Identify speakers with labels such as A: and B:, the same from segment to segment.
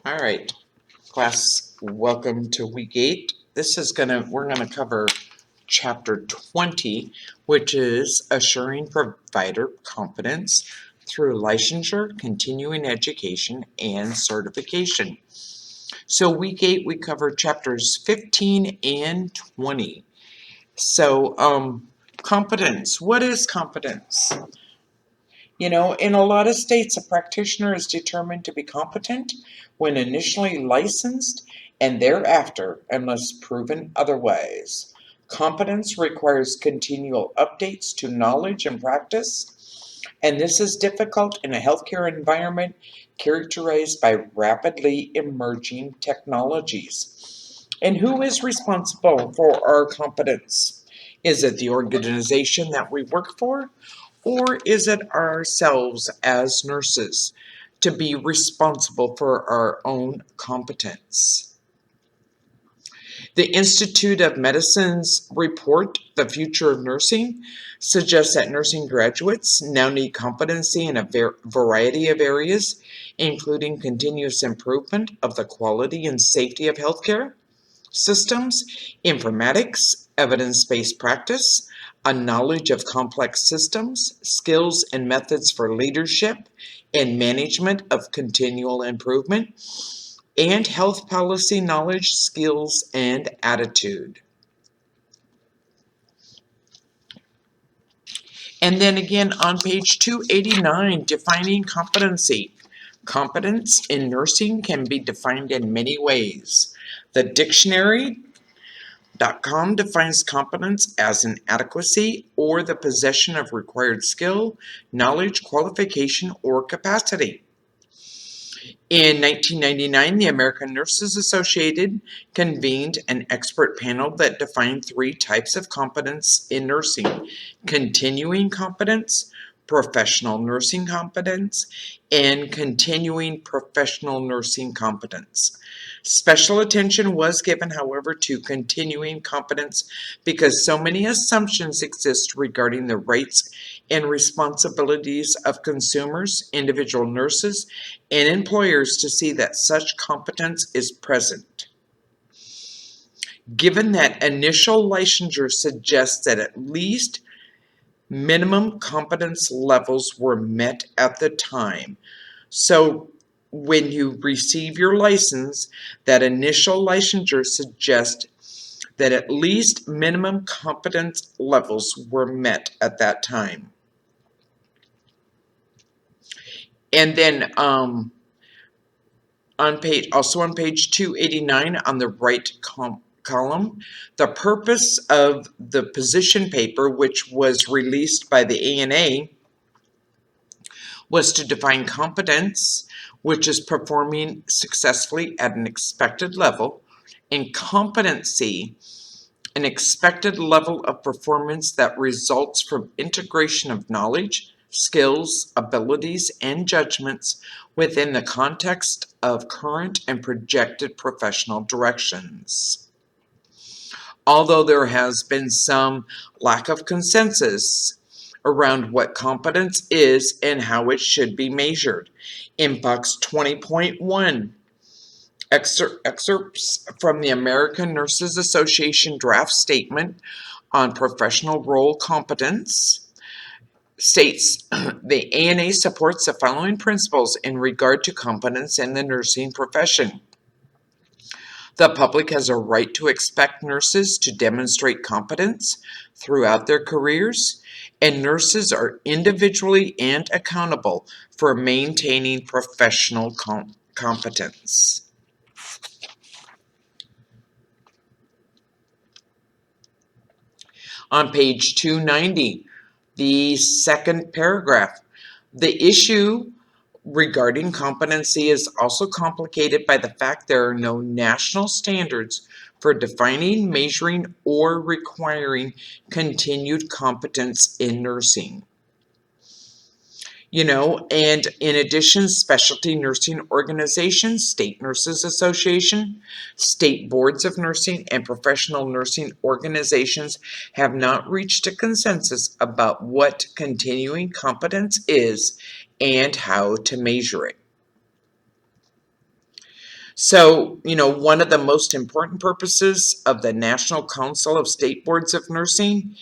A: All right, class, welcome to week 8. We're gonna cover chapter 20, which is assuring provider competence through licensure, continuing education, and certification. So week 8, we covered chapters 15 and 20. So, competence. What is competence? In a lot of states, a practitioner is determined to be competent when initially licensed and thereafter, unless proven otherwise. Competence requires continual updates to knowledge and practice, and this is difficult in a healthcare environment characterized by rapidly emerging technologies. And who is responsible for our competence? Is it the organization that we work for? Or is it ourselves as nurses to be responsible for our own competence? The Institute of Medicine's report, The Future of Nursing, suggests that nursing graduates now need competency in a variety of areas, including continuous improvement of the quality and safety of healthcare systems, informatics, evidence-based practice, a knowledge of complex systems, skills and methods for leadership and management of continual improvement, and health policy knowledge, skills, and attitude. And then again on page 289, defining competency. Competence in nursing can be defined in many ways. The dictionary.com defines competence as an adequacy or the possession of required skill, knowledge, qualification, or capacity. In 1999, the American Nurses Association convened an expert panel that defined 3 types of competence in nursing: continuing competence, professional nursing competence, and continuing professional nursing competence. Special attention was given, however, to continuing competence because so many assumptions exist regarding the rights and responsibilities of consumers, individual nurses, and employers to see that such competence is present. Given that initial licensure suggests that at least minimum competence levels were met at the time. So when you receive your license, that initial licensure suggests that at least minimum competence levels were met at that time. And then on page 289 on the right column, the purpose of the position paper, which was released by the ANA, was to define competence, which is performing successfully at an expected level, and competency, an expected level of performance that results from integration of knowledge, skills, abilities, and judgments within the context of current and projected professional directions. Although there has been some lack of consensus around what competence is and how it should be measured. In Box 20.1, excerpts from the American Nurses Association draft statement on professional role competence states the ANA supports the following principles in regard to competence in the nursing profession. The public has a right to expect nurses to demonstrate competence throughout their careers, and nurses are individually and accountable for maintaining professional competence. On page 290, the second paragraph, the issue regarding competency is also complicated by the fact there are no national standards for defining, measuring, or requiring continued competence in nursing. And in addition, specialty nursing organizations, state nurses association, state boards of nursing, and professional nursing organizations have not reached a consensus about what continuing competence is and how to measure it. So, one of the most important purposes of the National Council of State Boards of Nursing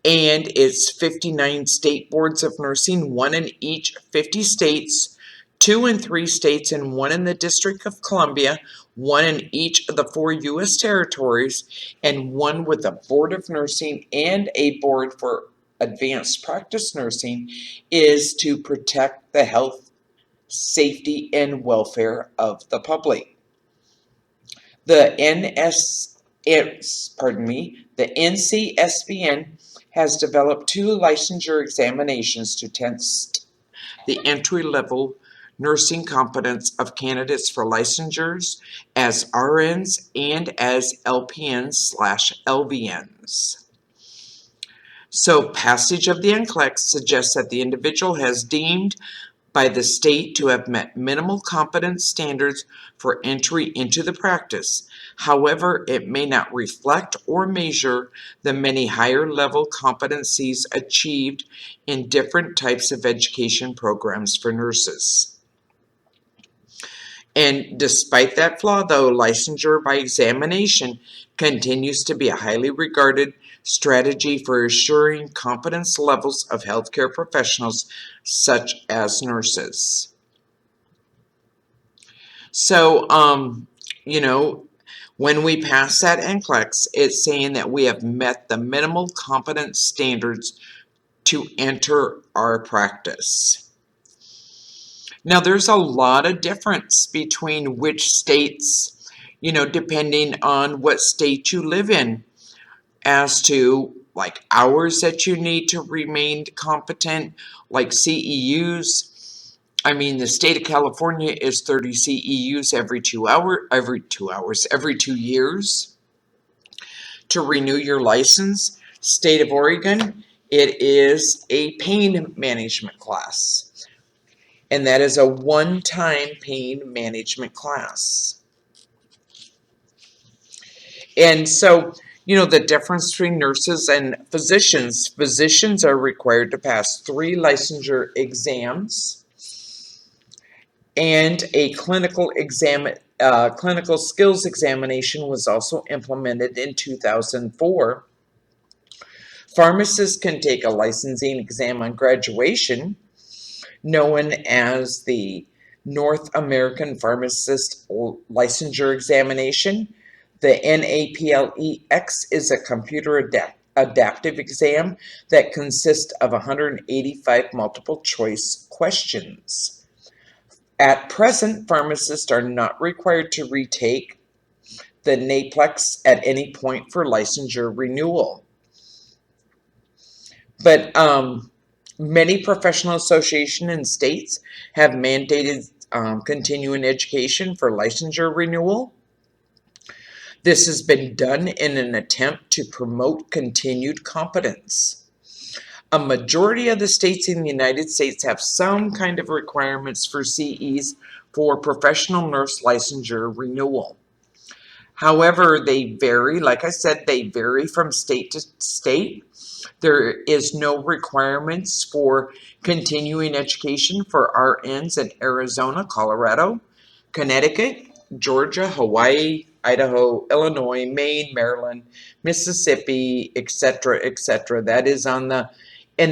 A: and its 59 state boards of nursing, one in each 50 states, 2 in 3 states, and 1 in the District of Columbia, 1 in each of the 4 U.S. territories, and 1 with a board of nursing and a board for advanced practice nursing, is to protect the health, safety, and welfare of the public. The NCSBN has developed 2 licensure examinations to test the entry-level nursing competence of candidates for licensures as RNs and as LPNs/LVNs. So passage of the NCLEX suggests that the individual has deemed by the state to have met minimal competence standards for entry into the practice. However, it may not reflect or measure the many higher level competencies achieved in different types of education programs for nurses. And despite that flaw, though, licensure by examination continues to be a highly regarded strategy for assuring competence levels of healthcare professionals such as nurses. So, when we pass that NCLEX, it's saying that we have met the minimal competence standards to enter our practice. Now, there's a lot of difference between which states, depending on what state you live in, as to like hours that you need to remain competent, like CEUs. I mean, the state of California is 30 CEUs every 2 years to renew your license. State of Oregon, it is a pain management class. And that is a one-time pain management class. And so, the difference between nurses and physicians. Physicians are required to pass 3 licensure exams and a clinical skills examination was also implemented in 2004. Pharmacists can take a licensing exam on graduation, known as the North American Pharmacist Licensure Examination. The NAPLEX is a computer adaptive exam that consists of 185 multiple choice questions. At present, pharmacists are not required to retake the NAPLEX at any point for licensure renewal. But many professional associations and states have mandated continuing education for licensure renewal. This has been done in an attempt to promote continued competence. A majority of the states in the United States have some kind of requirements for CEs for professional nurse licensure renewal. However, they vary. Like I said, they vary from state to state. There is no requirements for continuing education for RNs in Arizona, Colorado, Connecticut, Georgia, Hawaii, Idaho, Illinois, Maine, Maryland, Mississippi, etc., etc. That is in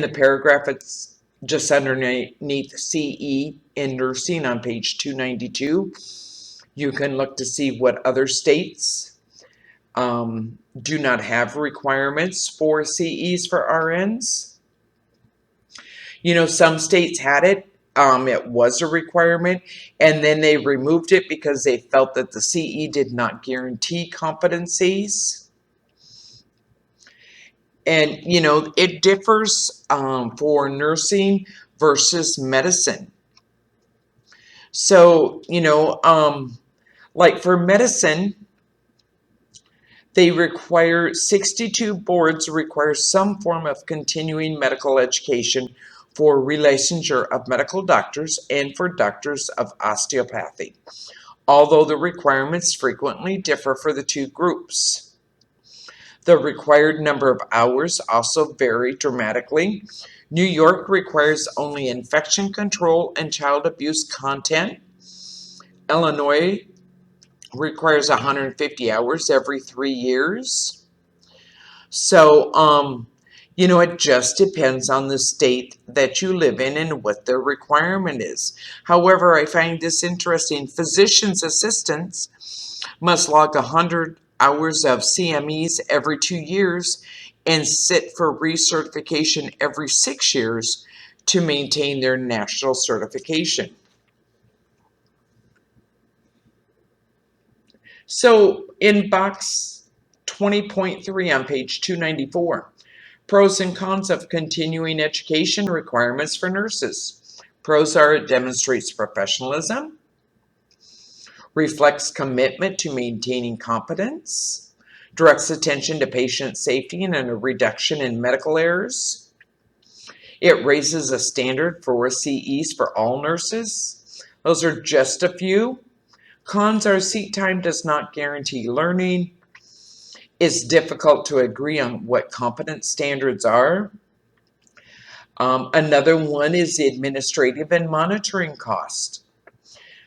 A: the paragraph. It's just underneath CE in nursing on page 292. You can look to see what other states do not have requirements for CEs for RNs. Some states had it. It was a requirement, and then they removed it because they felt that the CE did not guarantee competencies. And, it differs for nursing versus medicine. So, like for medicine, they require 62 boards require some form of continuing medical education for relicensure of medical doctors and for doctors of osteopathy, although the requirements frequently differ for the 2 groups. The required number of hours also vary dramatically. New York requires only infection control and child abuse content. Illinois requires 150 hours every 3 years. So, it just depends on the state that you live in and what their requirement is. However, I find this interesting. Physician's assistants must log 100 hours of CMEs every 2 years and sit for recertification every 6 years to maintain their national certification. So in box 20.3 on page 294, pros and cons of continuing education requirements for nurses. Pros are it demonstrates professionalism, reflects commitment to maintaining competence, directs attention to patient safety and a reduction in medical errors. It raises a standard for CEs for all nurses. Those are just a few. Cons are seat time does not guarantee learning. It's difficult to agree on what competence standards are. Another one is the administrative and monitoring cost.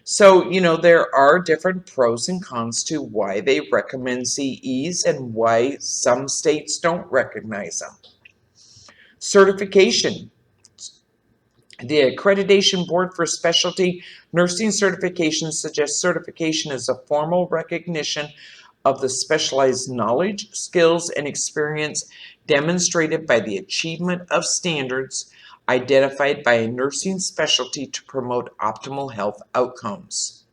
A: So, there are different pros and cons to why they recommend CEs and why some states don't recognize them. Certification. The Accreditation Board for Specialty Nursing Certification suggests certification is a formal recognition of the specialized knowledge, skills, and experience demonstrated by the achievement of standards identified by a nursing specialty to promote optimal health outcomes.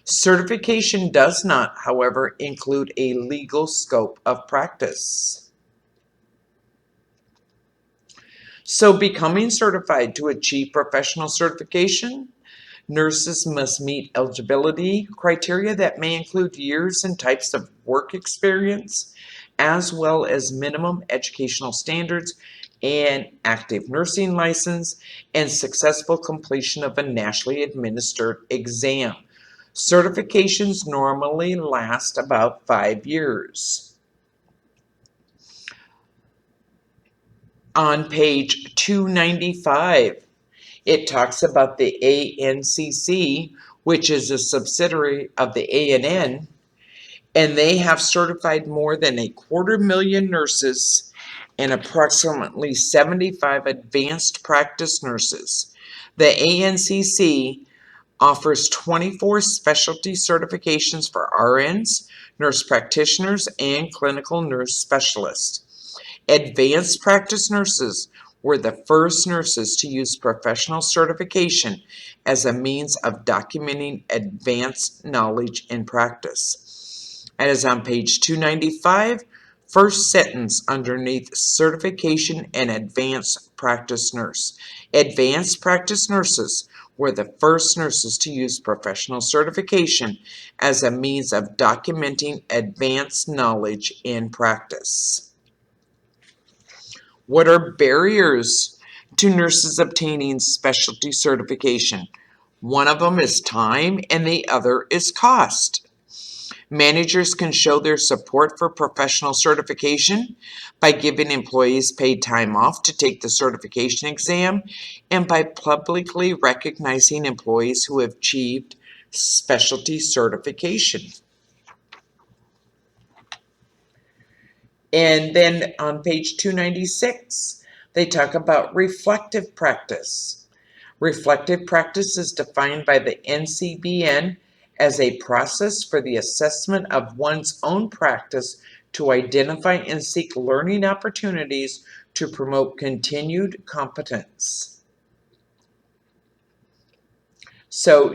A: Certification does not, however, include a legal scope of practice. So, becoming certified to achieve professional certification, nurses must meet eligibility criteria that may include years and types of work experience, as well as minimum educational standards, an active nursing license, and successful completion of a nationally administered exam. Certifications normally last about 5 years. On page 295, it talks about the ANCC, which is a subsidiary of the ANN, and they have certified more than 250,000 nurses and approximately 75 advanced practice nurses. The ANCC offers 24 specialty certifications for RNs, nurse practitioners, and clinical nurse specialists. Advanced practice nurses were the first nurses to use professional certification as a means of documenting advanced knowledge in practice. It is on page 295, first sentence underneath certification and advanced practice nurse. Advanced practice nurses were the first nurses to use professional certification as a means of documenting advanced knowledge in practice. What are barriers to nurses obtaining specialty certification? One of them is time and the other is cost. Managers can show their support for professional certification by giving employees paid time off to take the certification exam and by publicly recognizing employees who have achieved specialty certification. And then on page 296, they talk about reflective practice. Reflective practice is defined by the NCBN as a process for the assessment of one's own practice to identify and seek learning opportunities to promote continued competence. So,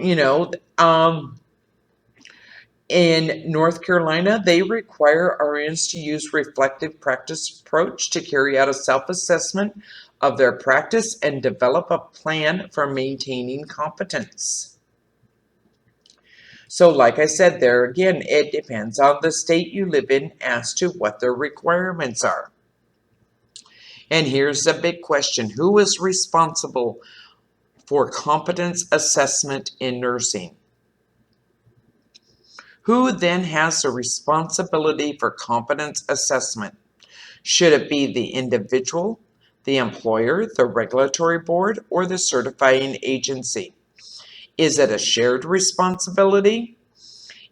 A: in North Carolina, they require RNs to use reflective practice approach to carry out a self-assessment of their practice and develop a plan for maintaining competence. So like I said there again, it depends on the state you live in as to what their requirements are. And here's the big question. Who is responsible for competence assessment in nursing? Who then has the responsibility for competence assessment? Should it be the individual, the employer, the regulatory board, or the certifying agency? Is it a shared responsibility?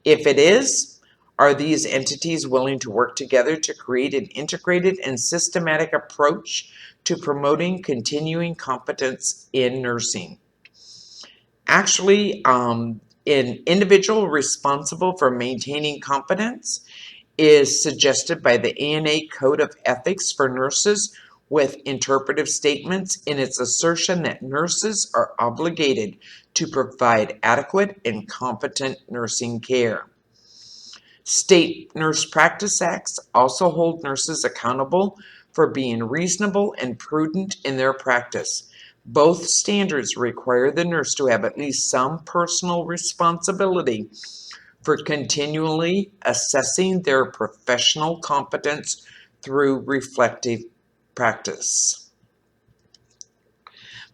A: If it is, are these entities willing to work together to create an integrated and systematic approach to promoting continuing competence in nursing? Actually, an individual responsible for maintaining competence is suggested by the ANA Code of Ethics for Nurses, with interpretive statements in its assertion that nurses are obligated to provide adequate and competent nursing care. State Nurse Practice Acts also hold nurses accountable for being reasonable and prudent in their practice. Both standards require the nurse to have at least some personal responsibility for continually assessing their professional competence through reflective practice.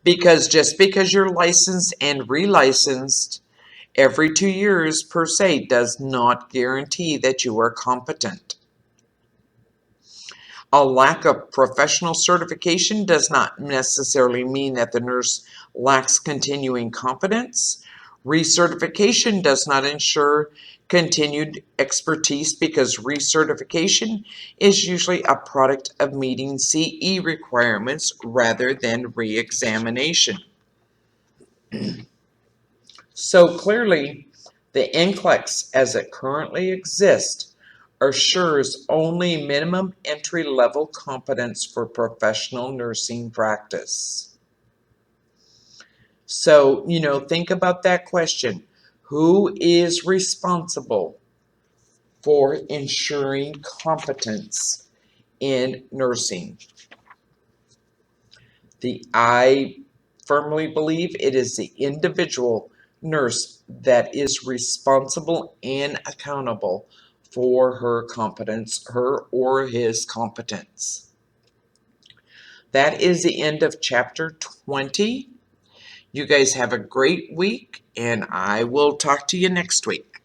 A: Because just because you're licensed and relicensed every 2 years per se does not guarantee that you are competent. A lack of professional certification does not necessarily mean that the nurse lacks continuing competence. Recertification does not ensure continued expertise because recertification is usually a product of meeting CE requirements rather than re-examination. So clearly, the NCLEX as it currently exists assures only minimum entry-level competence for professional nursing practice. So, think about that question. Who is responsible for ensuring competence in nursing? I firmly believe it is the individual nurse that is responsible and accountable for her competence, her or his competence. That is the end of chapter 20. You guys have a great week, and I will talk to you next week.